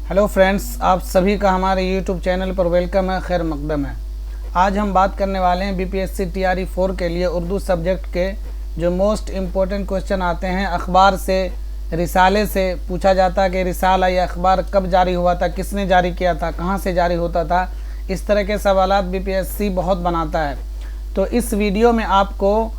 Hello friends, आप सभी का हमारे यूट्यूब चैनल पर वेलकम है, खैर मकदम है। आज हम बात करने वाले हैं बीपीएससी टीआरई 4 के लिए उर्दू सब्जेक्ट के जो मोस्ट इम्पोर्टेंट क्वेश्चन आते हैं। अखबार से, रिसाले से पूछा जाता है कि रिसाला या अखबार कब जारी हुआ था, किसने जारी किया था, कहाँ से जारी होता था। इस तरह के सवालात बीपीएससी बहुत बनाता है। तो इस वीडियो में आपको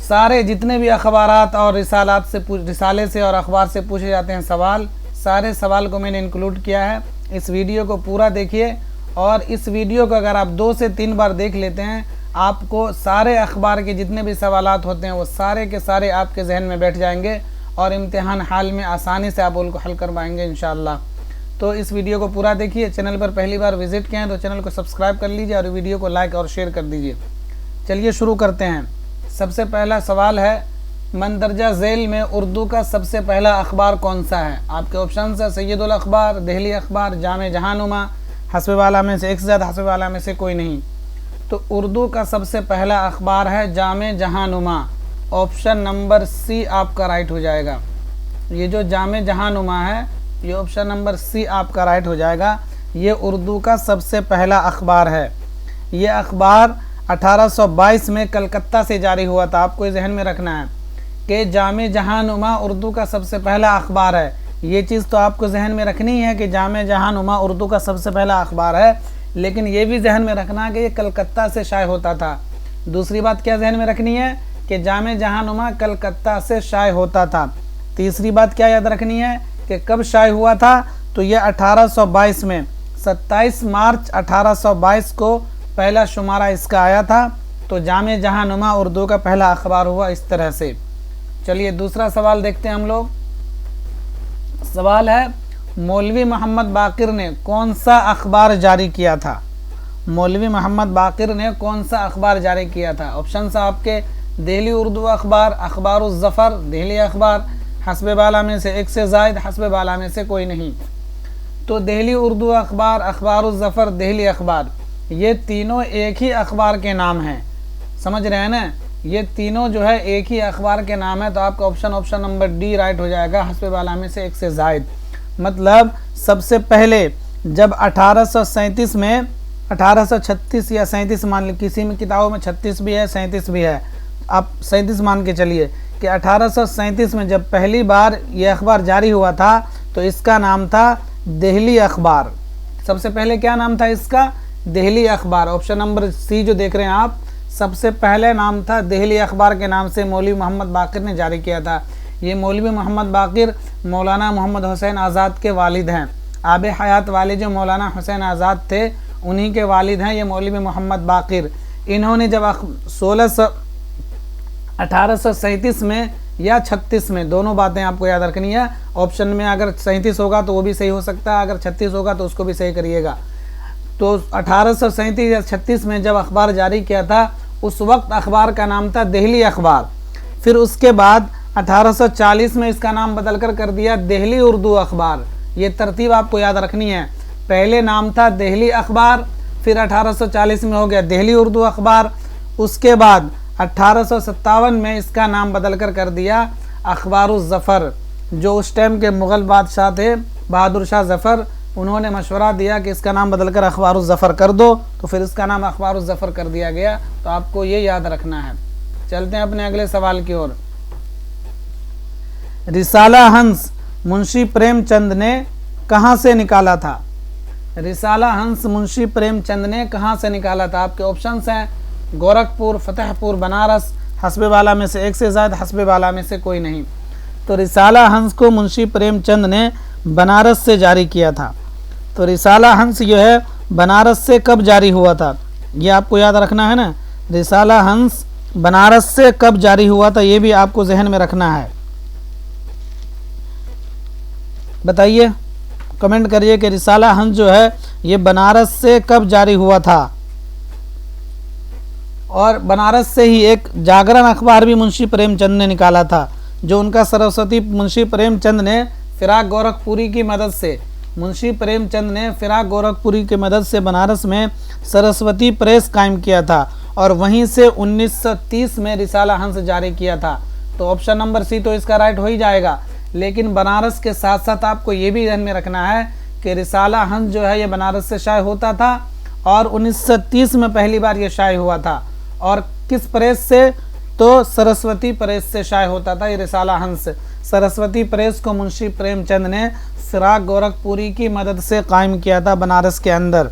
सारे जितने भी अखबारात और रिसाले से और अखबार से पूछे जाते हैं सारे सवाल को मैंने इंक्लूड किया है। इस वीडियो को पूरा देखिए और इस वीडियो को अगर आप 2 से 3 बार देख लेते हैं, आपको सारे अखबार के जितने भी सवालात होते हैं वो सारे के सारे आपके जहन में बैठ जाएंगे और इम्तिहान हाल में आसानी से आप उनको हल कर पाएंगे इंशाअल्लाह। तो इस वीडियो को पूरा देखिए। चैनल पर पहली बार विजिट किए हैं तो चैनल को सब्सक्राइब कर लीजिए और वीडियो को लाइक और शेयर कर दीजिए। चलिए शुरू करते हैं। सबसे पहला सवाल है, मंदरजा झेल में उर्दू का सबसे पहला अखबार कौन सा है? आपके ऑप्शन है सैयदुल अखबार, दहली अखबार, जामे जहानुमा, हस्बे वाला में से एक से ज़्यादा, हस्बे वाला में से कोई नहीं। तो उर्दू का सबसे पहला अखबार है जामे जहानुमा। ऑप्शन नंबर सी आपका राइट हो जाएगा। ये जो जामे जहानुमा है, ये ऑप्शन नंबर सी आपका राइट हो जाएगा। ये उर्दू का सबसे पहला अखबार है। ये अखबार 1822 में कलकत्ता से जारी हुआ था। आपको ये जहन में रखना है कि जामे जहानुमा उर्दू का सबसे पहला अखबार है। ये चीज़ तो आपको जहन में रखनी है कि जामे जहानुमा उर्दू का सबसे पहला अखबार है, लेकिन ये भी जहन में रखना है कि ये कलकत्ता से शाये होता था। दूसरी बात क्या जहन में रखनी है कि जामे जहानुमा कलकत्ता से शाये होता था। तीसरी बात क्या याद रखनी है कि कब शाये हुआ था? तो ये 1822 में 27 मार्च 1822 को पहला शुमारा इसका आया था। तो जामे जहानुमा उर्दू का पहला अखबार हुआ इस तरह से। चलिए दूसरा सवाल देखते हैं हम लोग। सवाल है, मौलवी मोहम्मद बाकिर ने कौन सा अखबार जारी किया था? मौलवी मोहम्मद बाकिर ने कौन सा अखबार जारी किया था? ऑप्शन है आपके दहली उर्दू अखबार, अखबारुल ज़फ़र, दहली अखबार, हस्बे बाला में से एक से ज़ायद, हस्बे बाला में से कोई नहीं। तो दहली उर्दू अखबार, अखबारुल ज़फ़र, दहली अखबार, ये तीनों एक ही अखबार के नाम हैं। समझ रहे हैं ना? ये तीनों जो है एक ही अखबार के नाम है। तो आपका ऑप्शन नंबर डी राइट हो जाएगा, हस्बे वाला में से एक से ज़ायद। मतलब सबसे पहले जब 1837 में 1836 या 37 मान ली, किसी में किताबों में 36 भी है 37 भी है, आप 37 मान के चलिए कि 1837 में जब पहली बार ये अखबार जारी हुआ था तो इसका नाम था दहली अखबार। सबसे पहले क्या नाम था इसका? दहली अखबार। ऑप्शन नंबर सी जो देख रहे हैं आप, सबसे पहले नाम था दहली अखबार के नाम से मौलवी मोहम्मद बाकिर ने जारी किया था। ये मौलवी मोहम्मद बाकिर मौलाना मोहम्मद हुसैन आज़ाद के वालिद हैं। आब हयात वाले जो मौलाना हुसैन आज़ाद थे उन्हीं के वालिद हैं ये मौलवी मोहम्मद बाकिर। इन्होंने जब 1837 में या 36 में, दोनों बातें आपको याद रखनी है। ऑप्शन में अगर 37 होगा तो वो भी सही हो सकता है, अगर 36 होगा तो उसको भी सही करिएगा। तो 1837 या 36 में जब अखबार जारी किया था उस वक्त अखबार का नाम था दहली अखबार। फिर उसके बाद 1840 में इसका नाम बदलकर कर दिया दहली उर्दू अखबार। ये तरतीब आपको याद रखनी है। पहले नाम था दहली अखबार, फिर 1840 में हो गया दहली उर्दू अखबार। उसके बाद 1857 में इसका नाम बदलकर कर दिया अखबारुल ज़फ़र। जो उस टाइम के मुग़ल बादशाह थे बहादुर शाह ज़फ़र, उन्होंने मशवरा दिया कि इसका नाम बदलकर अखबारुल ज़फ़र कर दो, तो फिर इसका नाम अखबारुल ज़फ़र कर दिया गया। तो आपको ये याद रखना है। चलते हैं अपने अगले सवाल की ओर। रिसाला हंस मुंशी प्रेमचंद ने कहाँ से निकाला था? रिसाला हंस मुंशी प्रेमचंद ने कहाँ से निकाला था? आपके ऑप्शंस हैं गोरखपुर, फतेहपुर, बनारस, हस्बे वाला में से एक से ज़्यादा, हस्बे वाला में से कोई नहीं। तो रिसाला हंस को मुंशी प्रेमचंद ने बनारस से जारी किया था। तो रिसाला हंस जो है बनारस से कब जारी हुआ था, ये आपको याद रखना है ना। रिसाला हंस बनारस से कब जारी हुआ था, ये भी आपको जहन में रखना है। बताइए, कमेंट करिए कि रिसाला हंस जो है ये बनारस से कब जारी हुआ था। और बनारस से ही एक जागरण अखबार भी मुंशी प्रेमचंद ने निकाला था, जो उनका सरस्वती मुंशी प्रेमचंद ने फिराक गोरखपुरी की मदद से, मुंशी प्रेमचंद ने फिराक गोरखपुरी की मदद से बनारस में सरस्वती प्रेस कायम किया था और वहीं से 1930 में रिसाला हंस जारी किया था। तो ऑप्शन नंबर सी तो इसका राइट हो ही जाएगा। लेकिन बनारस के साथ साथ आपको ये भी ध्यान में रखना है कि रिसाला हंस जो है ये बनारस से शाये होता था और 1930 में पहली बार ये शाये हुआ था। और किस प्रेस से? तो सरस्वती प्रेस से शाये होता था ये रिसाला हंस। सरस्वती प्रेस को मुंशी प्रेमचंद ने फिराक गोरखपुरी की मदद से कायम किया था बनारस के अंदर।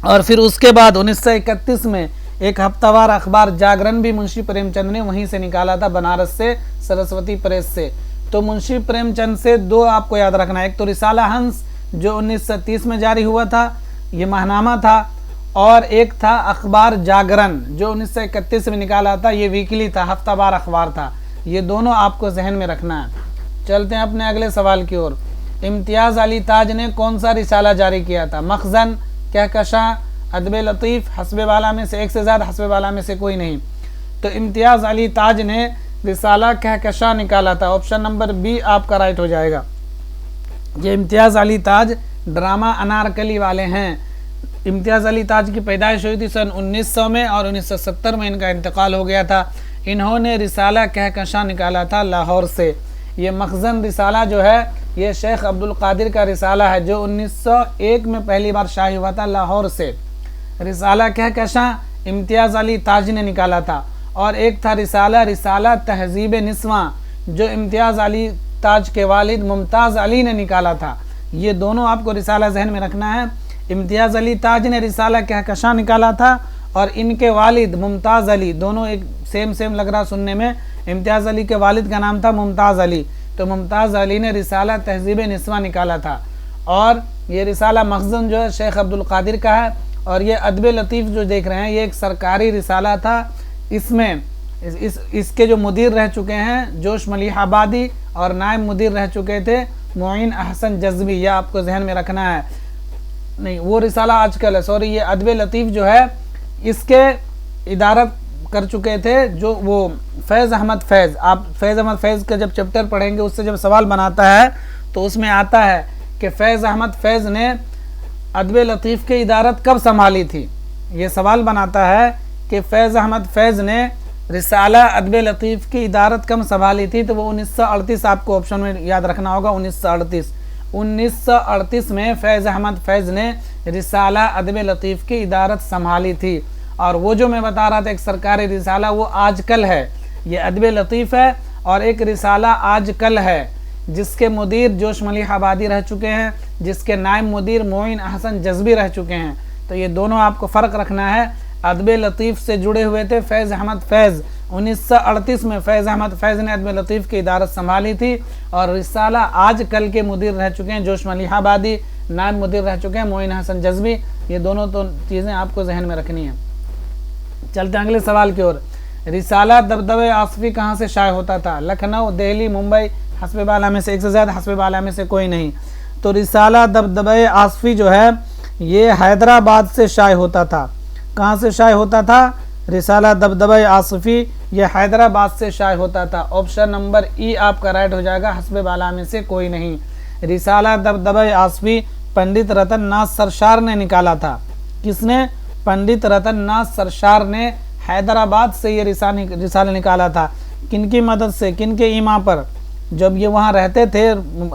और फिर उसके बाद 1931 में एक हफ्तावार अखबार जागरण भी मुंशी प्रेमचंद ने वहीं से निकाला था, बनारस से, सरस्वती प्रेस से। तो मुंशी प्रेमचंद से दो आपको याद रखना है, एक तो रिसाला हंस जो 1930 में जारी हुआ था, ये महनामा था, और एक था अखबार जागरण जो 1931 में निकाला था, ये वीकली था, हफ्तावार अखबार था। ये दोनों आपको जहन में रखना है। चलते हैं अपने अगले सवाल की ओर। इम्तियाज़ अली ताज ने कौन सा रिसाला जारी किया था? मखज़न, कहकशां, अदब लतीफ़, हस्ब वाला में से एक से ज़्यादा, हस्ब वाला में से कोई नहीं। तो इम्तियाज़ अली ताज ने रिसाला कहकशां निकाला था। ऑप्शन नंबर बी आपका राइट हो जाएगा। ये इम्तियाज़ अली ताज ड्रामा अनारकली वाले हैं। इम्तियाज़ अली ताज की पैदाइश हुई थी सन 1900 में और 1970 में इनका इंतकाल हो गया था। इन्होंने रिसाला कहकशां निकाला था लाहौर से। ये मखज़न रिसाला जो है ये शेख अब्दुल कादिर का रिसाला है जो 1901 में पहली बार शाये हुआ था लाहौर से। रिसाला कहकशां इम्तियाज़ अली ताज ने निकाला था। और एक था रिसाला तहज़ीब निस्वां जो इम्तियाज़ अली ताज के वालिद मुमताज़ अली ने निकाला था। ये दोनों आपको रिसाला जहन में रखना है। इम्तियाज़ अली ताज ने रिसाला कहकशां निकाला था और इनके वालिद मुमताज़ अली, दोनों एक सेम लग रहा सुनने में। इम्तियाज़ अली के वालिद का नाम था मुमताज़ अली, तो मुमताज़ अली ने रिसाला तहज़ीब निस्वां निकाला था। और ये रिसाला मखज़न जो है शेख अब्दुल कादिर का है। और ये अदब लतीफ़ जो देख रहे हैं ये एक सरकारी रिसाला था। इसमें इसके जो मुदीर रह चुके हैं जोश मलिह आबादी और नायब मुदीर रह चुके थे मोइन अहसन जज़्बी, यह आपको जहन में रखना है। नहीं, वो रिसाला आजकल है, सॉरी, ये अदब लतीफ़ जो है इसके इदारत कर चुके थे जो वो फैज़ अहमद फैज़। आप फैज़ अहमद फैज़ का जब चैप्टर पढ़ेंगे उससे जब सवाल बनाता है तो उसमें आता है कि फैज़ अहमद फैज़ ने अदब लतीफ़ की इदारत कब संभाली थी। ये सवाल बनाता है कि फैज़ अहमद फैज़ ने रिसाला अदब लतीफ़ की इदारत कब संभाली थी, तो वो 1938 आपको ऑप्शन में याद रखना होगा। 1938 में फैज़ अहमद फैज़ ने रिसाला अदब लतीफ़ की इदारत संभाली थी। और वो जो मैं बता रहा था एक सरकारी रिसाला वो आजकल है, ये अदब लतीफ़ है। और एक रिसाला आजकल है जिसके मुदीर जोश मलिह आबादी रह चुके हैं, जिसके नायब मुदीर मोइन अहसन जज़्बी रह चुके हैं। तो ये दोनों आपको फ़र्क रखना है। अदब लतीफ़ से जुड़े हुए थे फैज़ अहमद फैज़। 1938 में फैज़ अहमद फैज़ ने अदब लतीफ़ की इदारत संभाली थी। और रिसाला आजकल के मुदीर रह चुके हैं जोश मलिह आबादी, नायब मुदीर रह चुके हैं मोइन अहसन जज़्बी। ये दोनों तो चीज़ें आपको जहन में रखनी है। चलते हैं अगले सवाल की ओर। रिसाला दबदबे आसफ़ी कहाँ से शाये होता था? लखनऊ, दिल्ली, मुंबई, हस्ब वाला में से एक से ज़्यादा, हस्ब वाला में से कोई नहीं। तो रिसाला दबदबे आसफ़ी जो है ये हैदराबाद से शाये होता था। कहाँ से शाये होता था? रिसाला दबदबे आसफ़ी ये हैदराबाद से शाये होता था। ऑप्शन नंबर ई आपका राइट हो जाएगा, हस्ब वाला में से कोई नहीं। रिसाला दबदबे आसफ़ी पंडित रतन नाथ सरशार ने निकाला था। किसने? पंडित रतन नाथ सरशार ने हैदराबाद से ये रिसाला निकाला था। किनकी मदद से, किनके ईमा पर? जब ये वहाँ रहते थे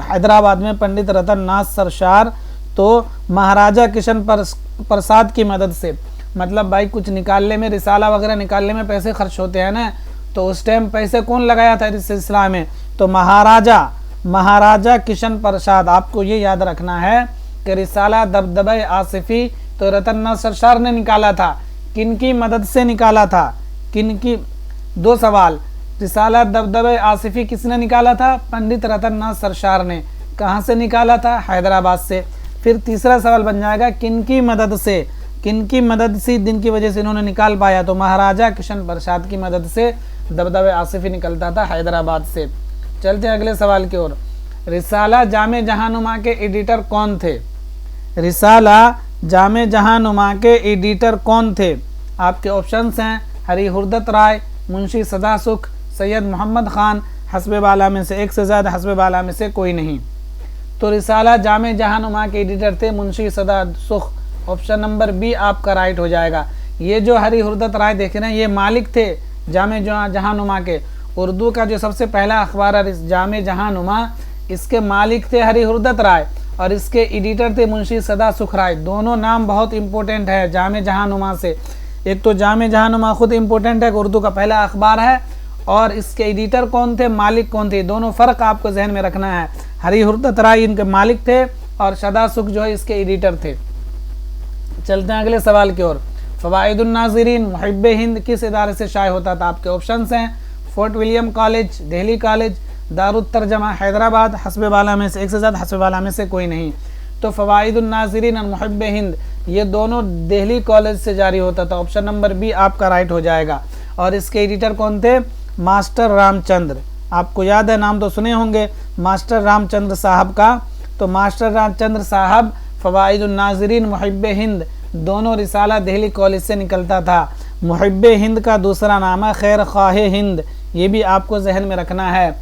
हैदराबाद में पंडित रतन नाथ सरशार, तो महाराजा किशन प्रसाद की मदद से। मतलब भाई कुछ निकालने में, रिसाला वगैरह निकालने में पैसे खर्च होते हैं ना, तो उस टाइम पैसे कौन लगाया था इस सिलसिला में? तो महाराजा किशन प्रसाद। आपको ये याद रखना है कि रिसाला दबदबे आसिफ़ी तो रतन नाथ सरशार ने निकाला था। किनकी मदद से निकाला था? किनकी? दो सवाल। रिसाला दबदबे आसिफ़ी किसने निकाला था? पंडित रतन नाथ सरशार ने। कहाँ से निकाला था? हैदराबाद से। फिर तीसरा सवाल बन जाएगा किनकी मदद से? किनकी मदद से जिनकी वजह से इन्होंने निकाल पाया? तो महाराजा किशन प्रसाद की मदद से दबदबे आसिफ़ी निकलता था हैदराबाद से। चलते हैं अगले सवाल की ओर। रिसाला जामे जहानुमा के एडिटर कौन थे? रिसाला जामे जहानुमा के एडिटर कौन थे? आपके ऑप्शंस हैं हरी हुर्दत राय, मुंशी सदा सुख, सैयद मोहम्मद ख़ान, हस्ब वाला में से एक से ज़्यादा, हस्ब वाला में से कोई नहीं। तो रिसाला जामे जहानुमा के एडिटर थे मुंशी सदा सुख। ऑप्शन नंबर बी आपका राइट हो जाएगा। ये जो हरी हुर्दत राय देख रहे हैं ये मालिक थे जामे जहानुमा के। उर्दू का जो सबसे पहला अखबार है जामे जहानुमा, इसके मालिक थे हरी हुर्दत राय। और इसके एडिटर थे मुंशी सदा सुखराय। दोनों नाम बहुत इंपॉर्टेंट है जामे जहानुमा से। एक तो जामे जहानुमा खुद इंपॉर्टेंट है, उर्दू का पहला अखबार है, और इसके एडिटर कौन थे, मालिक कौन थे, दोनों फ़र्क आपको जहन में रखना है। हरी हुर्दत राय इनके मालिक थे और सदा सुख जो है इसके एडिटर थे। चलते हैं अगले सवाल की ओर। फ़वाइदुन नाज़रीन मुहिब्बे हिंद किस इदारे से शाये होता था? आपके ऑप्शंस हैं Fort William college, Delhi college, Darut Tarjama Hyderabad, हस्बे बाला में से एक से ज़्यादा, हस्बे बाला में से कोई नहीं। तो फ़वाइदुन नाज़रीन और मुहिब्बे हिंद ये दोनों दिल्ली कॉलेज से जारी होता था। ऑप्शन नंबर बी आपका राइट हो जाएगा। और इसके एडिटर कौन थे? मास्टर रामचंद्र। आपको याद है, नाम तो सुने होंगे मास्टर रामचंद्र साहब का। तो मास्टर रामचंद्र साहब फ़वाइदुन नाज़रीन मुहिब्बे हिंद दोनों रिसाला दिल्ली कॉलेज से निकलता था। मुहिब्बे हिंद का दूसरा नाम है खैर ख्वाहे हिंद, ये भी आपको जहन में रखना है।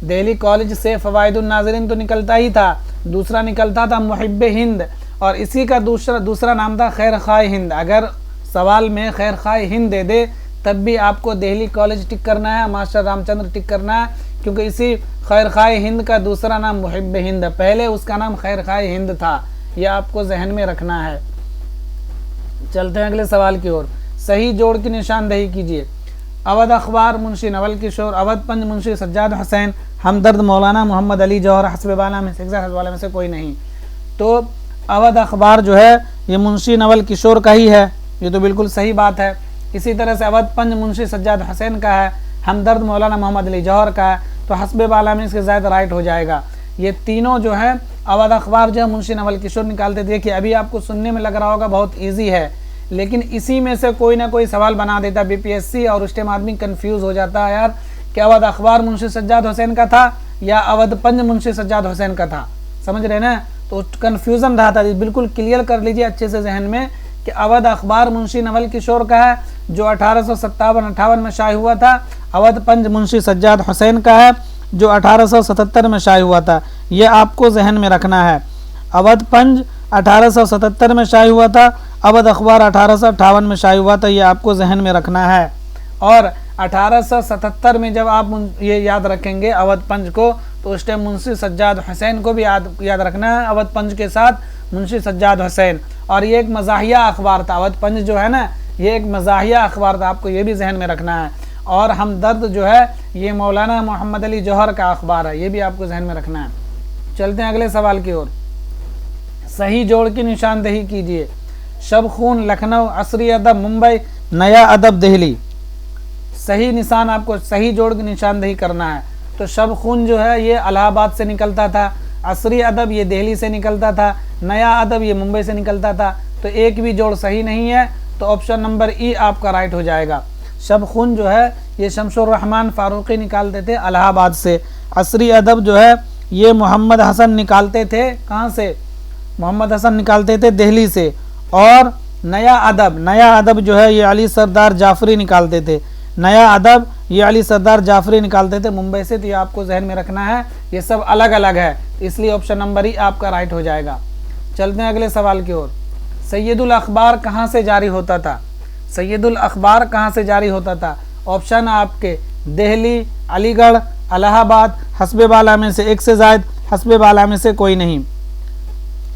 दिल्ली कॉलेज से फ़वाइदुन नाज़रीन तो निकलता ही था, दूसरा निकलता था मुहिब्बे हिंद, और इसी का दूसरा नाम था खैर ख्वाहे हिंद। अगर सवाल में खैर ख्वाहे हिंद दे दे तब भी आपको दिल्ली कॉलेज टिक करना है, मास्टर रामचंद्र टिक करना है, क्योंकि इसी खैर ख्वाहे हिंद का दूसरा नाम मुहिब्बे हिंद है, पहले उसका नाम खैर ख्वाहे हिंद था। यह आपको जहन में रखना है। चलते हैं अगले सवाल की ओर। सही जोड़ की निशानदेही कीजिए। अवध अखबार मुंशी नवल किशोर, अवध पंज मुंशी सज्जाद हुसैन, हमदर्द मौलाना मोहम्मद अली जौहर, हस्बे बाला में से हस्बे बाला में से कोई नहीं। तो अवध अखबार जो है ये मुंशी नवल किशोर का ही है, ये तो बिल्कुल सही बात है। इसी तरह से अवध पंज मुंशी सज्जाद हुसैन का है, हमदर्द मौलाना मोहम्मद अली जौहर का है, तो हस्बे बाला में इसके ज़ायद राइट हो जाएगा। ये तीनों जो है अवध अखबार जो है मुंशी नवल किशोर निकालते। देखिए अभी आपको सुनने में लग रहा होगा बहुत ईजी है, लेकिन इसी में से कोई ना कोई सवाल बना देता बीपीएससी, और उस टाइम आदमी कंफ्यूज हो जाता है यार कि अवध अखबार मुंशी सज्जाद हुसैन का था या अवध पंज मुंशी सज्जाद हुसैन का था, समझ रहे ना? तो कन्फ्यूज़न रहा था। बिल्कुल क्लियर कर लीजिए अच्छे से जहन में कि अवध अखबार मुंशी नवल किशोर का है जो 1857-58 में शाये हुआ था। अवध पंज मुंशी सज्जाद हुसैन का है जो 1877 में शाये हुआ था। ये आपको जहन में रखना है। अवध पंज 1877 में शाये हुआ था, अवध अखबार 1858 में शाये हुआ था, ये आपको जहन में रखना है। और 1877 में जब आप ये याद रखेंगे अवध पंज को, तो उस टाइम मुंशी सज्जाद हुसैन को भी याद रखना है, अवध पंज के साथ मुंशी सज्जाद हुसैन। और ये एक मज़ाहिया अखबार था, अवध पंज जो है ना ये एक मज़ाहिया अखबार था, आपको ये भी जहन में रखना है। और हमदर्द जो है ये मौलाना मोहम्मद अली जौहर का अखबार है, ये भी आपको जहन में रखना है। चलते हैं अगले सवाल की ओर। सही जोड़ की निशानदेही कीजिए। शब खून लखनऊ, असरी अदब मुंबई, नया अदब दिल्ली। सही निशान आपको सही जोड़ की निशानदेही करना है। तो शब खून जो है ये इलाहाबाद से निकलता था, असरी अदब ये दिल्ली से निकलता था, नया अदब ये मुंबई से निकलता था। तो एक भी जोड़ सही नहीं है, तो ऑप्शन नंबर ई आपका राइट हो जाएगा। शब खून जो है ये शमसुर रहमान फारूकी निकालते थे इलाहाबाद से। असरी अदब जो है ये मोहम्मद हसन निकालते थे, कहाँ से? मोहम्मद हसन निकालते थे दिल्ली से। और नया अदब जो है ये अली सरदार जाफरी निकालते थे। नया अदब ये अली सरदार जाफरी निकालते थे मुंबई से। तो ये आपको जहन में रखना है, ये सब अलग अलग है, इसलिए ऑप्शन नंबर ई आपका राइट हो जाएगा। चलते हैं अगले सवाल की ओर। सैयदुल अखबार कहाँ से जारी होता था? सैयदुल अखबार कहाँ से जारी होता था? ऑप्शन आपके दिल्ली, अलीगढ़, इलाहाबाद, हस्बे बाला में से एक से ज़ायद, हस्बे बाला में से कोई नहीं।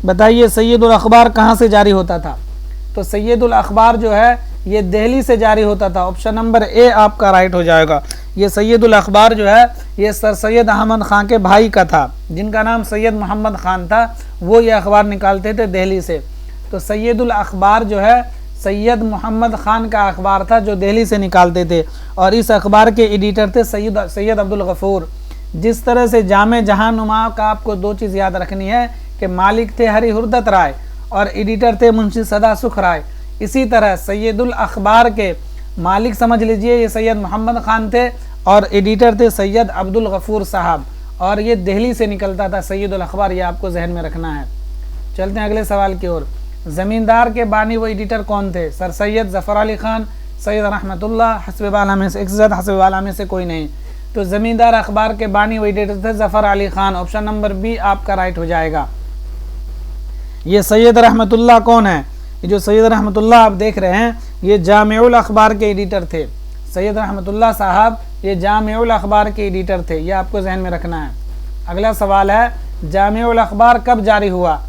बताइए सैयदुल अखबार कहाँ से जारी होता था? तो सैयदुल अखबार जो है ये दिल्ली से जारी होता था। ऑप्शन नंबर ए आपका राइट हो जाएगा। ये सैयदुल अखबार जो है ये सर सैयद अहमद ख़ान के भाई का था, जिनका नाम सैयद मोहम्मद ख़ान था, वो ये अखबार निकालते थे दिल्ली से। तो सैयदुल अखबार जो है सैयद मोहम्मद ख़ान का अखबार था जो दिल्ली से निकालते थे, और इस अखबार के एडिटर थे सैयद अब्दुल गफूर। जिस तरह से जामे जहानुमा का आपको दो चीज़ याद रखनी है कि मालिक थे हरी हुर्दत राय और एडिटर थे मुंशी सदा सुख राय, इसी तरह सैयदुल अखबार के मालिक समझ लीजिए ये सैयद मोहम्मद ख़ान थे और एडिटर थे सैयद अब्दुल गफूर साहब, और ये दिल्ली से निकलता था सैयदुल अखबार, ये आपको जहन में रखना है। चलते हैं अगले सवाल की ओर। ज़मींदार के बानी व एडिटर कौन थे? सर सैयद ज़फ़र अली ख़ान, सैयद रहमतुल्लाह, हस्बे बाला में से एक से ज़्यादा, हस्बे बाला में से कोई नहीं। तो ज़मींदार अखबार के बानी व एडिटर थे Zafar Ali Khan. Option number B आपका राइट हो जाएगा। ये सैयद रहमतुल्लाह कौन है? ये जो सैयद रहमतुल्लाह आप देख रहे हैं ये जामिउल अखबार के एडिटर थे। सैयद रहमतुल्लाह साहब ये जामिउल अखबार के एडिटर थे, ये आपको जहन में रखना है। अगला सवाल है जामिउल अखबार कब जारी हुआ?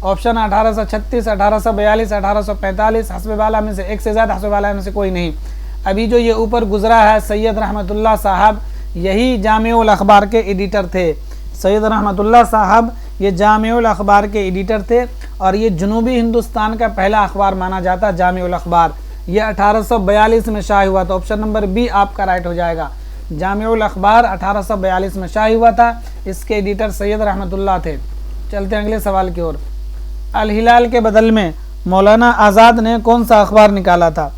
ऑप्शन 1836, 1842, 1845, हस्ब वाला में से एक से ज़्यादा, हस्ब वाला में से कोई नहीं। अभी जो ये ऊपर गुजरा है सैयद रहमतुल्लाह साहब, यही जामिउल अखबार के एडिटर थे। सैयद रहमतुल्लाह साहब ये जामिउल अखबार के एडिटर थे और ये जनूबी हिंदुस्तान का पहला अखबार माना जाता जामिउल अखबार। ये 1842 में शाये हुआ था। ऑप्शन नंबर बी आपका राइट हो जाएगा। जामिउल अखबार 1842 में शाये हुआ था। इसके एडिटर सैयद रहमतुल्लाह थे। चलते हैं अगले सवाल की ओर। अल हिलाल के बदल में मौलाना आज़ाद ने कौन सा अखबार निकाला था?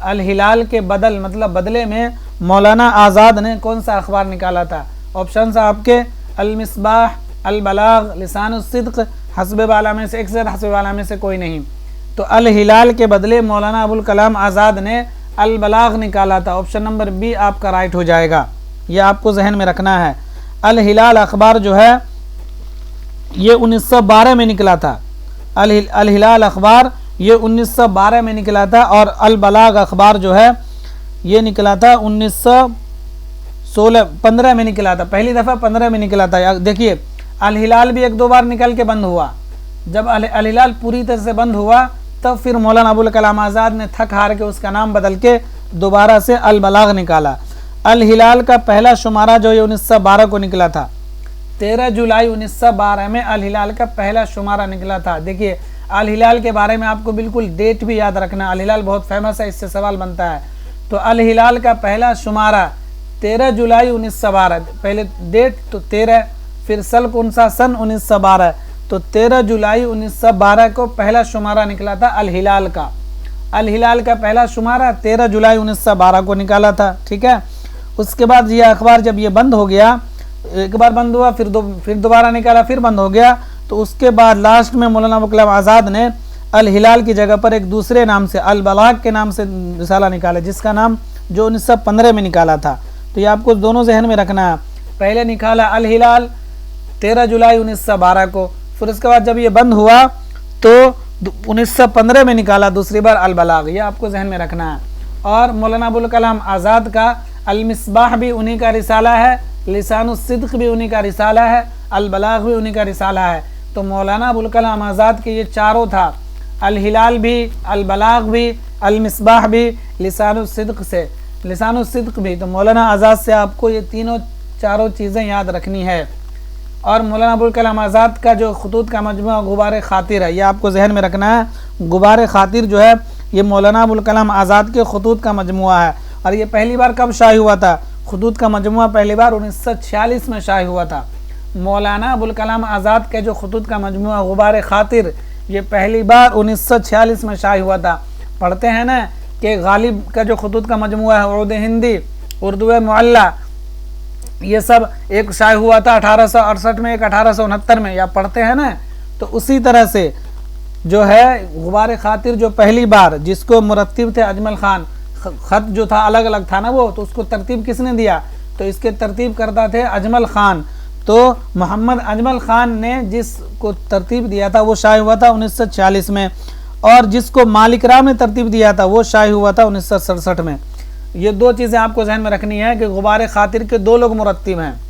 अल हिलाल के बदल मतलब बदले में मौलाना आज़ाद ने कौन सा अखबार निकाला था? ऑप्शन आपके अल मिसबाह, अल बलाग, लिसानुस सिद्क़, हस्ब वाला में से एक से, हस्ब वाला में से कोई नहीं। तो अल हिलाल के बदले मौलाना अबुल कलाम आज़ाद ने अल बलाग निकाला था। ऑप्शन नंबर बी आपका राइट हो जाएगा। यह आपको जहन में रखना है। अल हिलाल अखबार जो है ये 1912 में निकला था। अल हिलाल अखबार ये 1912 में निकला था और अल बलाग अखबार जो है ये निकला था 1915 में निकला था। पहली दफ़ा 15 में निकला था। देखिए अल हिलाल भी एक दो बार निकल के बंद हुआ। जब अल हिलाल पूरी तरह से बंद हुआ तब फिर मौलाना अबुल कलाम आज़ाद ने थक हार के उसका नाम बदल के दोबारा से अल बलाग निकाला। अल हिलाल का पहला शुमारा जो ये 1912 को निकला था। 13 जुलाई 1912 में अल हिलाल का पहला शुमारा निकला था। देखिए अल हिलाल के बारे में आपको बिल्कुल डेट भी याद रखना। अल हिलाल बहुत फेमस है, इससे सवाल बनता है। तो अल हिलाल का पहला शुमारा 13 जुलाई 1912, पहले डेट तो 13, फिर सल कौन सा, सन 1912। तो 13 जुलाई 1912 को पहला शुमारा निकला था अल हिलाल का। अल हिलाल का पहला शुमारा 13 जुलाई 1912 को निकाला था। ठीक है। उसके बाद यह अखबार जब ये बंद हो गया, एक बार बंद हुआ, फिर दोबारा निकाला, फिर बंद हो गया, तो उसके बाद लास्ट में मौलाना अबुल कलाम आज़ाद ने अल हिलाल की जगह पर एक दूसरे नाम से अल बलाग के नाम से रिसाला निकाला, जिसका नाम जो 1915 में निकाला था। तो ये आपको दोनों जहन में रखना है। पहले निकाला अल हिलाल 13 जुलाई 1912 को, फिर उसके बाद जब ये बंद हुआ तो 1915 में निकाला दूसरी बार अल बलाग। ये आपको जहन में रखना है। और मौलाना अबुल कलाम आज़ाद का अल मिसबाह भी उन्हीं का रिसाला है, लिसानुस सिद्क़ भी उन्हीं का रिसाला है, अल बलाग भी उन्हीं का रिसाला है। तो मौलाना अबुल कलाम आज़ाद के ये चारों था, अल हिलाल भी, अल बलाग भी, अल मिसबाह भी, लिसानुस सिद्क़ से लिसानुस सिद्क़ भी। तो मौलाना आज़ाद से आपको ये तीनों चारों चीज़ें याद रखनी है। और मौलाना अबुल कलाम आज़ाद का जो खतूत का मजमुआ गुबार खातिर है, ये आपको जहन में रखना है। गुबार खातिर जो है ये मौलाना अबुल कलाम आज़ाद के खतूत का मजमुआ है। और ये पहली बार कब शाये हुआ था? खतूत का मजमुआ पहली बार 1946 में शाये हुआ था। मौलाना अबुल कलाम आज़ाद के जो खतूत का मजमुआ गुबार खातिर ये पहली बार 1946 में शाये हुआ था। पढ़ते हैं ना कि गालिब का जो खतूत का मजमुआ है, उर्दू हिंदी, उर्दू मुअल्ला, ये सब एक शाये हुआ था 1868 में, एक 1869 में, या पढ़ते हैं ना। तो उसी तरह से जो है गुबार खातिर जो पहली बार जिसको मुरत्तिब थे अजमल खान, ख़त जो था अलग अलग था ना वो, तो उसको तरतीब किसने दिया? तो इसके तरतीब करता थे अजमल खान। तो मोहम्मद अजमल खान ने जिसको तरतीब दिया था वो शाये हुआ था 1946 में, और जिसको मालिक राम ने तरतीब दिया था वो शाये हुआ था 1967 में। ये दो चीज़ें आपको जहन में रखनी है कि गुबार खातिर के दो लोग मुरत्तिब हैं।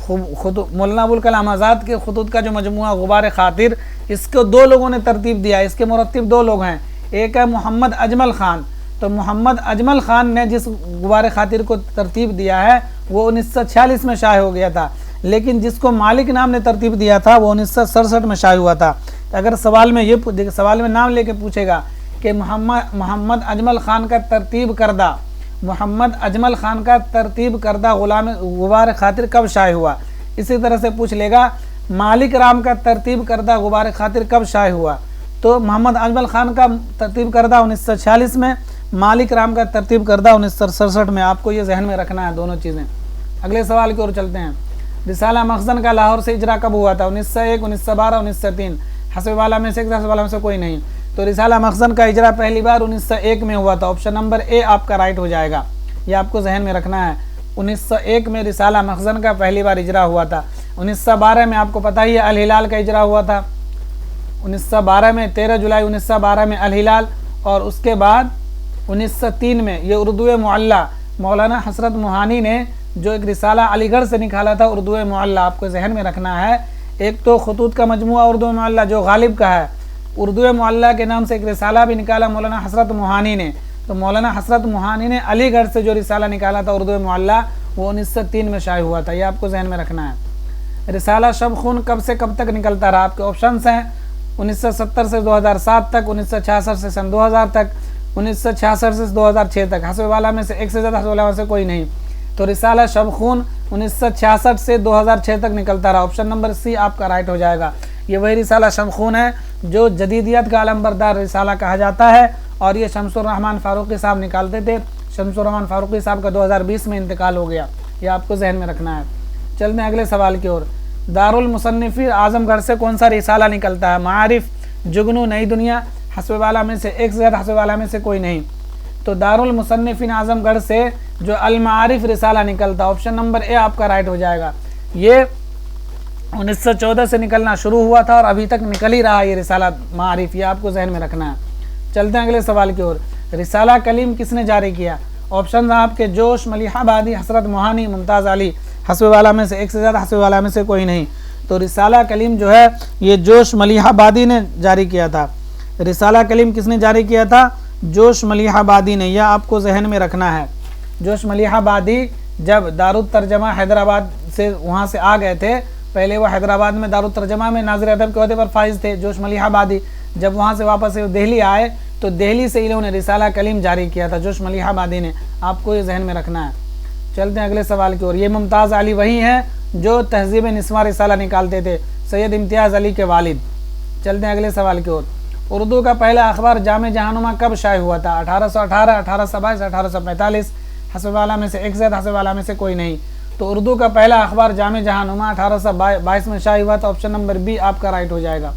मौलाना अबुल कलाम आज़ाद के खतूत का जो मजमुआ गुबार खातिर, इसको दो लोगों ने तरतीब दिया, इसके मुरत्तिब दो लोग हैं। एक है मोहम्मद अजमल खान। तो मोहम्मद अजमल खान ने जिस गुबार खातिर को तरतीब दिया है वो 1946 में शाये हो गया था, लेकिन जिसको मालिक नाम ने तरतीब दिया था वो 1967 में शाये हुआ था। तो अगर सवाल में नाम लेके पूछेगा कि मोहम्मद अजमल खान का तरतीब करदा, मोहम्मद अजमल खान का तरतीब करदा गुबार खातिर कब शाये हुआ, इसी तरह से पूछ लेगा मालिक राम का तरतीब करदा गुबार खातिर कब शाये हुआ। तो मोहम्मद अजमल खान का तरतीब करदा 1946 में, मालिक राम का तरतीब करदा 1967 में। आपको ये जहन में रखना है दोनों चीज़ें। अगले सवाल की ओर चलते हैं। रिसाला मखज़न का लाहौर से इजरा कब हुआ था? 1901, 1912, 1903। हस्ब वाला में से एक, हस्ब वाला में से कोई नहीं। तो रिसाला मखज़न का इजरा पहली बार 1901 में हुआ था। ऑप्शन नंबर ए आपका राइट हो जाएगा। ये आपको जहन में रखना है। 1901 में रिसाला मखज़न का पहली बार इजरा हुआ था। 1912 में आपको पता ही है अल हिलाल का इजरा हुआ था। 1912 में 13 जुलाई 1912 में अल हिलाल, और उसके बाद 1903 में ये उर्दू मुअल्ला मौलाना हसरत मोहानी ने जो एक रिसाला अलीगढ़ से निकाला था, उर्दू मुअल्ला। आपको जहन में रखना है एक तो खतूत का मजमुआ उर्दू मुअल्ला जो गालिब का है, उर्दू मुअल्ला के नाम से एक रिसाला भी निकाला मौलाना हसरत मोहानी ने। तो मौलाना हसरत मोहानी ने अलीगढ़ से जो रिसाला निकाला था उर्दू मुअल्ला, वो 1903 में शाये हुआ था, ये आपको जहन में रखना है। रिसाला शब खून कब से कब तक निकलता रहा? आपके ऑप्शंस हैं 1970 से 2007 तक, 1966 से सन 2000 तक, 1966 से 2006 तक। हस्ब वाला में से एक से ज़्यादा, हस्ब वाला में से कोई नहीं। तो रिसाला शब खून 1966 से 2006 तक निकलता रहा। ऑप्शन नंबर सी आपका राइट हो जाएगा। ये वही रिसाला शब खून है जो जदीदियत का अलमबरदार रिसाला कहा जाता है, और ये शमसुर रहमान फारूकी साहब निकालते थे। शमसुर रहमान फारूकी साहब का 2020 में इंतकाल हो गया, ये आपको जहन में रखना है। चलते हैं अगले सवाल की ओर। दारुल मुसन्निफीन आजमगढ़ से कौन सा रिसाला निकलता है? मारिफ, जुगनू, नई दुनिया, हस्ब वाला में से एक से ज़्यादा, हस्ब वाला में से कोई नहीं। तो दारुल मुसन्निफीन आजमगढ़ से जो अल मारिफ रिसाला निकलता, ऑप्शन नंबर ए आपका राइट हो जाएगा। ये 1914 से निकलना शुरू हुआ था और अभी तक निकल ही रहा है ये रिसाला मारिफ, ये आपको जहन में रखना है। चलते हैं अगले सवाल की ओर। रिसाला कलीम किसने जारी किया? ऑप्शन आपके जोश, मलिहाबादी, हसरत मोहानी, मुमताज़ अली। हस्ब वाला में से एक से ज़्यादा, हस्ब वाला में से कोई नहीं। तो रिसाला कलीम जो है ये जोश मलिहाबादी ने जारी किया था। रिसाला कलीम किसने जारी किया था? जोश मलिहाबादी ने, यह आपको जहन में रखना है। जोश मलिहाबादी जब दारुत तर्जमा हैदराबाद से वहाँ से आ गए थे, पहले वो हैदराबाद में दारुत तर्जमा में नाज़िर अदब के ओहदे पर फाइज थे जोश मलिहाबादी। जब वहाँ से वापस दिल्ली आए तो दिल्ली से इन्होंने रिसाला कलीम जारी किया था जोश मलिहाबादी ने, आपको ये जहन में रखना है। चलते हैं अगले सवाल की ओर। ये मुमताज़ अली वही हैं जो तहज़ीब निस्वा रिसाला निकालते थे, सैयद इम्तियाज़ अली के वालिद। चलते हैं अगले सवाल की ओर। उर्दू का पहला अखबार जामे जहानुमा कब शाये हुआ था? 1818, 1822, 1845। हस्ब वाला में से एक से ज़्यादा, हस्ब वाला में से कोई नहीं। तो उर्दू का पहला अखबार जामे जहानुमा 1822 में शाये हुआ था। ऑप्शन नंबर बी आपका राइट हो जाएगा।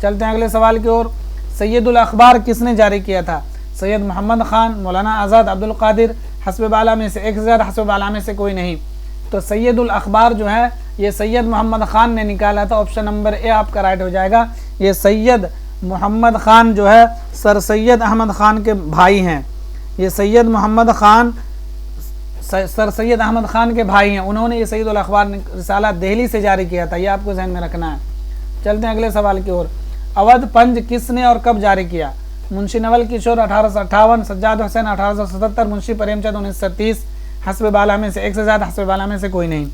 चलते हैं अगले सवाल की ओर। सैयदुल अखबार किसने जारी किया था? सैयद मोहम्मद ख़ान, मौलाना आज़ाद, अब्दुल कादिर। हस्ब वाला में से एक से ज़्यादा, हस्ब वाला में से कोई नहीं। तो सैयदुल अखबार जो है ये सैयद मोहम्मद ख़ान ने निकाला था। ऑप्शन नंबर ए आपका राइट हो जाएगा। ये सैयद मोहम्मद ख़ान जो है सर सैयद अहमद ख़ान के भाई हैं। ये सैयद मोहम्मद ख़ान सर सैयद अहमद ख़ान के भाई हैं। उन्होंने ये सैयदुल अखबार रिसाला दिल्ली से जारी किया था, ये आपको ध्यान में रखना है। चलते हैं अगले सवाल की ओर। अवध पंज किसने और कब जारी किया? मुंशी नवल किशोर 1858, सज्जाद हुसैन 1877, मुंशी प्रेमचंद 1930। हस्ब बाला में से एक से ज़्यादा, हस्ब बाला में से कोई नहीं।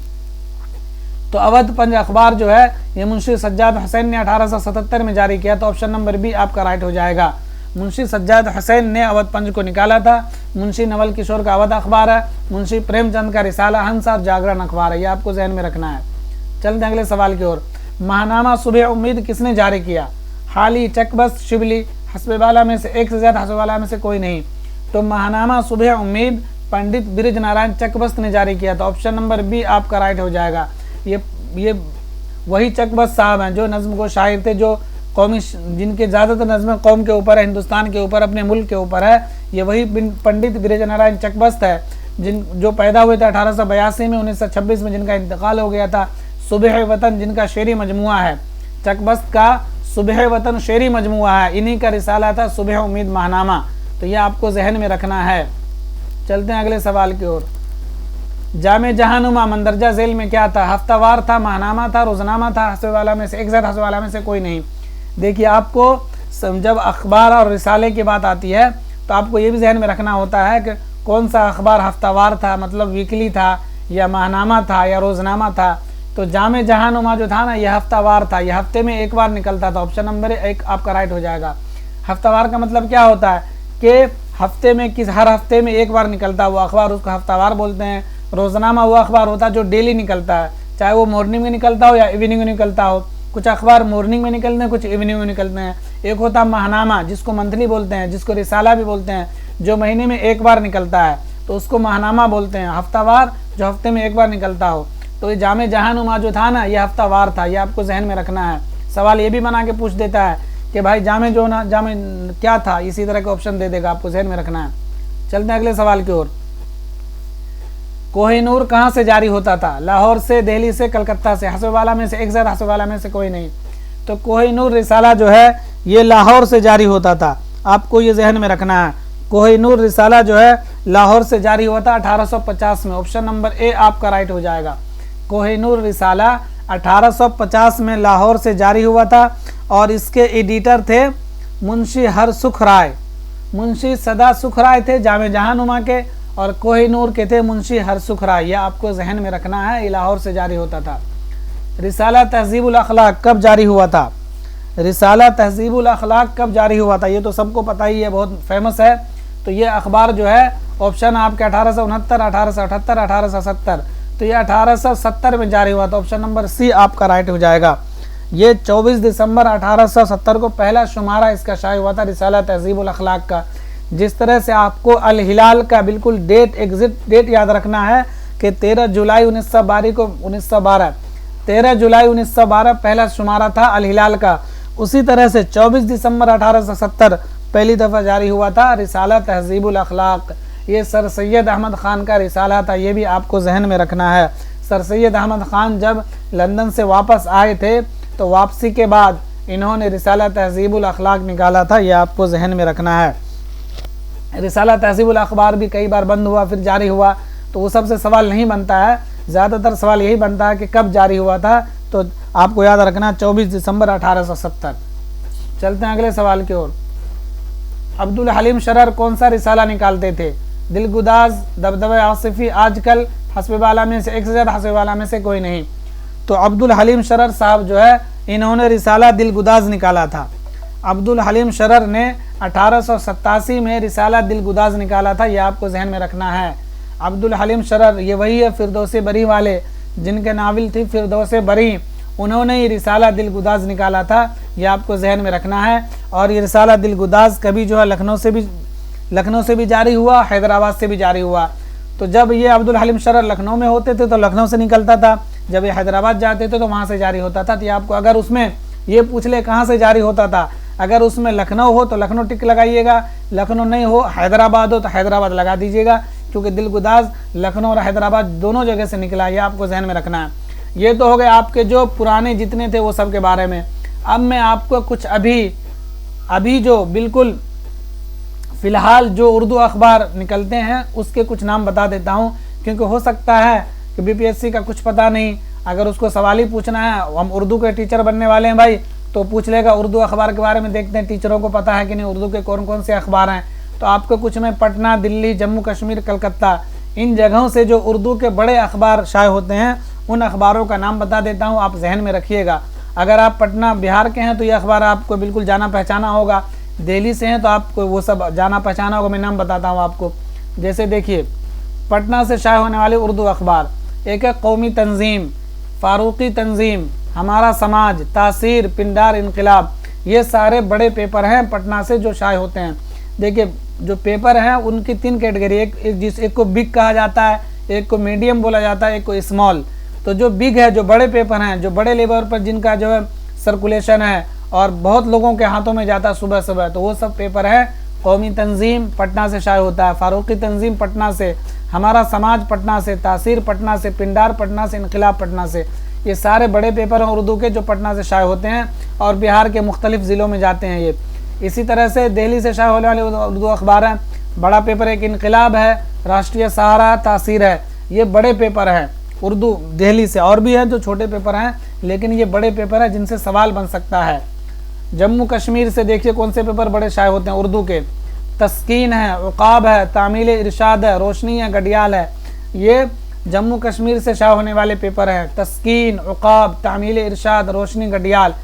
तो अवध पंज अखबार जो है ये मुंशी सज्जाद हुसैन ने 1877 में जारी किया। तो ऑप्शन नंबर बी आपका राइट हो जाएगा। मुंशी सज्जाद हुसैन ने अवध पंज को निकाला था। मुंशी नवल किशोर का अवध अखबार है, मुंशी प्रेमचंद का रिसाला हंस और जागरण अखबार है, ये आपको जहन में रखना है। चलते हैं अगले सवाल की ओर। महानामा सुबह उम्मीद किसने जारी किया? हाली, चकबस्त, शिबली। हस्ब वाला में से एक से ज़्यादा, हस्ब वाला में से कोई नहीं। तो महानामा सुबह उम्मीद पंडित बिरज नारायण चकबस्त ने जारी किया था। ऑप्शन नंबर बी आपका राइट हो जाएगा। ये वही चकबस्त साहब हैं जो नज़्म को शायर थे, जो कौमी जिनके ज़्यादातर नज़्में कौम के ऊपर है, हिंदुस्तान के ऊपर, अपने मुल्क के ऊपर है। ये वही पंडित बिरज नारायण चकबस्त है जो पैदा हुए थे 1882 में, 1926 में जिनका इंतकाल हो गया था। सुबह वतन जिनका शेरी मजमुआ है, चकबस्त का सुबह वतन शेरी मजमुआ है, इन्हीं का रिसाला था सुबह उम्मीद महानामा। तो ये आपको जहन में रखना है। चलते हैं अगले सवाल की ओर। जामे जहानुमा मंदरजा झेल में क्या था? हफ्तावार था, महानामा था, रोजनामा था। हस्ब वाला में से एक ज़्यादा, हस्ब वाला में से कोई नहीं। देखिए, आपको जब अखबार और रिसाले की बात आती है तो आपको ये भी जहन में रखना होता है कि कौन सा अखबार हफ्तावार था, मतलब वीकली था, या महानामा था, या रोजनामा था। तो जामे जहानुमा जो था ना, यह हफ्तावार था, यह हफ्ते में एक बार निकलता था। ऑप्शन नंबर एक आपका राइट हो जाएगा। हफ्तावार का मतलब क्या होता है कि हफ्ते में हर हफ्ते में एक बार निकलता वो अखबार, उसको हफ्तावार बोलते हैं। रोजनामा वो अखबार होता है जो डेली निकलता है, चाहे वो मॉर्निंग में निकलता हो या इवनिंग में निकलता हो। कुछ अखबार मॉर्निंग में निकलते हैं, कुछ इवनिंग में निकलते हैं। एक होता है महानामा, जिसको मंथली बोलते हैं, जिसको रिसाला भी बोलते हैं, जो महीने में एक बार निकलता है, तो उसको महानामा बोलते हैं। हफ्तावार जो हफ्ते में एक बार निकलता हो। तो ये जामे जहानुमा जो था ना, ये हफ्तावार था, ये आपको जहन में रखना है। सवाल ये भी बना के पूछ देता है कि भाई जामे जो ना जामे क्या था, इसी तरह के ऑप्शन दे देगा, आपको जहन में रखना है। चलते हैं अगले सवाल की ओर। कोहिनूर कहाँ से जारी होता था? लाहौर से, दिल्ली से, कलकत्ता से। हस्ब वाला में से एक ज़्यादा, हस्ब वाला में से कोई नहीं। तो कोहिनूर रिसाला जो है ये लाहौर से जारी होता था, आपको ये जहन में रखना है। कोहिनूर रिसाला जो है लाहौर से जारी हुआ था 1850 में। ऑप्शन नंबर ए आपका राइट हो जाएगा। कोहिनूर रिसाला 1850 में लाहौर से जारी हुआ था और इसके एडिटर थे मुंशी हरसुख राय। मुंशी सदा सुख राय थे जामे जहानुमा के, और कोहिनूर के थे मुंशी हरसुख राय। यह आपको जहन में रखना है, लाहौर से जारी होता था। रिसाला तहजीबुल अखलाक कब जारी हुआ था? रिसाला तहजीबुल अखलाक कब जारी हुआ था? ये तो सबको पता ही है, बहुत फेमस है। तो ये अखबार जो है ऑप्शन आपके 1869, 1878, 1870, तो ये 1870 में जारी हुआ था। ऑप्शन नंबर सी आपका राइट हो जाएगा। ये 24 दिसंबर 1870 को पहला शुमारा इसका शाया हुआ था, रिसाला तहजीबुल अखलाक का। जिस तरह से आपको अल हिलाल का बिल्कुल एग्जिट डेट याद रखना है कि 13 जुलाई 1912 13 जुलाई 1912 पहला शुमारा था अल हिलाल का। उसी तरह से 24 दिसंबर 1870 पहली दफ़ा जारी हुआ था रिसाला तहजीबुल अखलाक। ये सर सैयद अहमद ख़ान का रिसाला था, ये भी आपको जहन में रखना है। सर सैयद अहमद ख़ान जब लंदन से वापस आए थे तो वापसी के बाद इन्होंने रिसाला तहजीबुल अखलाक निकाला था, यह आपको जहन में रखना है। रिसाला तहजीबुल अखबार भी कई बार बंद हुआ फिर जारी हुआ, तो वो सबसे सवाल नहीं बनता है। ज़्यादातर सवाल यही बनता है कि कब जारी हुआ था, तो आपको याद रखना 24 दिसंबर 1870। चलते हैं अगले सवाल की ओर। अब्दुल हलीम शरर कौन सा रिसाला निकालते थे? दिलगुदाज, दबदबे आसिफी, आजकल, हस्ब वाला में से, एक से ज़्यादा, हस्ब वाला में से कोई नहीं। तो अब्दुल हलीम शरर साहब जो है इन्होंने रिसाला दिलगुदाज निकाला था। अब्दुल हलीम शरर ने 1887 में रिसाला दिलगुदाज निकाला था, यह आपको जहन में रखना है। अब्दुल हलीम शरर ये वही है फिरदौस बरी वाले जिनके नावल थी फिरदौस बरी, उन्होंने ये रिसाला दिलगुदाज निकाला था, यह आपको जहन में रखना है। और ये रिसाला दिलगुदाज कभी जो है लखनऊ से भी जारी हुआ, हैदराबाद से भी जारी हुआ। तो जब ये अब्दुल हलीम शरर लखनऊ में होते थे तो लखनऊ से निकलता था, जब ये हैदराबाद जाते थे तो वहाँ से जारी होता था। तो ये आपको अगर उसमें ये पूछ ले कहाँ से जारी होता था, अगर उसमें लखनऊ हो तो लखनऊ टिक लगाइएगा, लखनऊ नहीं हो हैदराबाद हो तो हैदराबाद लगा दीजिएगा, क्योंकि दिलगुदाज लखनऊ और हैदराबाद दोनों जगह से निकला, ये आपको जहन में रखना है। ये तो हो गए आपके जो पुराने जितने थे वो सब के बारे में। अब मैं आपको कुछ अभी जो बिल्कुल फ़िलहाल जो उर्दू अखबार निकलते हैं उसके कुछ नाम बता देता हूँ, क्योंकि हो सकता है कि बीपीएससी का कुछ पता नहीं, अगर उसको सवाल ही पूछना है, हम उर्दू के टीचर बनने वाले हैं भाई, तो पूछ लेगा उर्दू अखबार के बारे में। देखते हैं टीचरों को पता है कि नहीं उर्दू के कौन कौन से अखबार हैं। तो आपको कुछ में पटना, दिल्ली, जम्मू कश्मीर, कलकत्ता, इन जगहों से जो उर्दू के बड़े अखबार शाये होते हैं उन अखबारों का नाम बता देता हूँ, आप जहन में रखिएगा। अगर आप पटना बिहार के हैं तो ये अखबार आपको बिल्कुल जाना पहचाना होगा, दिल्ली से हैं तो आपको वो सब जाना पहचाना होगा। मैं नाम बताता हूँ आपको। जैसे देखिए पटना से शाये होने वाले उर्दू अखबार, एक है कौमी तंजीम, फारूकी तंजीम, हमारा समाज, तासीर, पिंडार, इनकलाब, ये सारे बड़े पेपर हैं पटना से जो शाये होते हैं। देखिए जो पेपर हैं उनकी 3 कैटेगरी, एक को बिग कहा जाता है, एक को मीडियम बोला जाता है, एक को स्मॉल। तो जो बिग है, जो बड़े पेपर हैं, जो बड़े लेवल पर जिनका जो है सर्कुलेशन है और बहुत लोगों के हाथों में जाता है सुबह सुबह, तो वो सब पेपर है। कौमी तंजीम पटना से शाये होता है, फारूकी तंजीम पटना से, हमारा समाज पटना से, तासीर पटना से, पिंडार पटना से, इनकलाब पटना से। ये सारे बड़े पेपर हैं उर्दू के जो पटना से शाये होते हैं और बिहार के मुख्तलिफ ज़िलों में जाते हैं ये। इसी तरह से दिल्ली से शाये होने वाले उर्दू अखबार हैं, बड़ा पेपर एक इनकलाब है, राष्ट्रीय सहारा, तासीर है, ये बड़े पेपर हैं उर्दू दिल्ली से। और भी हैं जो छोटे पेपर हैं, लेकिन ये बड़े पेपर हैं जिनसे सवाल बन सकता है। जम्मू कश्मीर से देखिए कौन से पेपर बड़े शाये होते हैं उर्दू के, तस्कीन है, उकाब है, तामील इरशाद है, रोशनी है, गडियाल है, ये जम्मू कश्मीर से शाये होने वाले पेपर हैं। तस्कीन, उकाब, तामील इरशाद, रोशनी, गडियाल।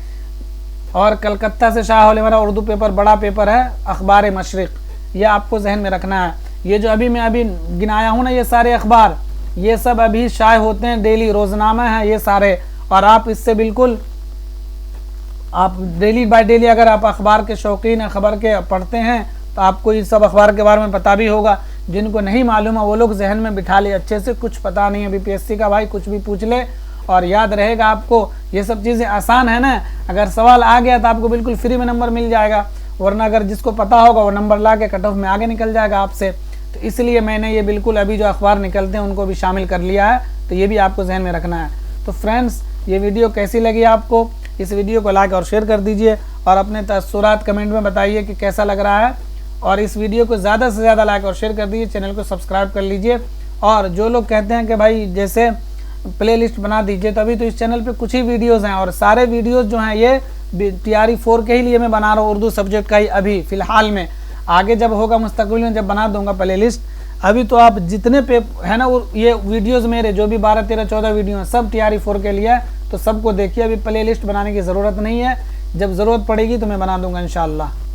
और कलकत्ता से शाये होने वाला उर्दू पेपर बड़ा पेपर है अखबार मशरिक, ये आपको जहन में रखना है। ये जो मैं अभी गिनाया हूँ ना, ये सारे अखबार ये सब अभी शाये होते हैं, डेली रोजनामा है ये सारे। और आप इससे बिल्कुल आप डेली बाय डेली अगर आप अखबार के शौकीन हैं, खबर के पढ़ते हैं, तो आपको इस सब अखबार के बारे में पता भी होगा। जिनको नहीं मालूम है वो लोग जहन में बिठा ले अच्छे से, कुछ पता नहीं है बीपीएससी का भाई, कुछ भी पूछ ले और याद रहेगा आपको। ये सब चीज़ें आसान है ना, अगर सवाल आ गया तो आपको बिल्कुल फ्री में नंबर मिल जाएगा, वरना अगर जिसको पता होगा वो नंबर ला के कट ऑफ में आगे निकल जाएगा आपसे। तो इसलिए मैंने ये बिल्कुल अभी जो अखबार निकलते हैं उनको भी शामिल कर लिया है, तो ये भी आपको जहन में रखना है। तो फ्रेंड्स, ये वीडियो कैसी लगी आपको? इस वीडियो को लाइक और शेयर कर दीजिए और अपने तअस्सुरात कमेंट में बताइए कि कैसा लग रहा है। और इस वीडियो को ज़्यादा से ज़्यादा लाइक और शेयर कर दीजिए, चैनल को सब्सक्राइब कर लीजिए। और जो लोग कहते हैं कि भाई जैसे प्ले लिस्ट बना दीजिए। तो अभी तो इस चैनल पे कुछ ही वीडियोस हैं और सारे वीडियोस जो हैं ये TRE 4 के ही लिए मैं बना रहा हूँ, उर्दू सब्जेक्ट का ही अभी फ़िलहाल में। आगे जब होगा मुस्तकबिल में जब बना दूंगा प्ले लिस्ट। अभी तो आप जितने पे है ना ये वीडियोस मेरे जो भी 12, 13, 14 वीडियो हैं सब TRE 4 के लिए है, तो सबको देखिए। अभी प्ले लिस्ट बनाने की ज़रूरत नहीं है, जब ज़रूरत पड़ेगी तो मैं बना दूंगा इंशाअल्लाह।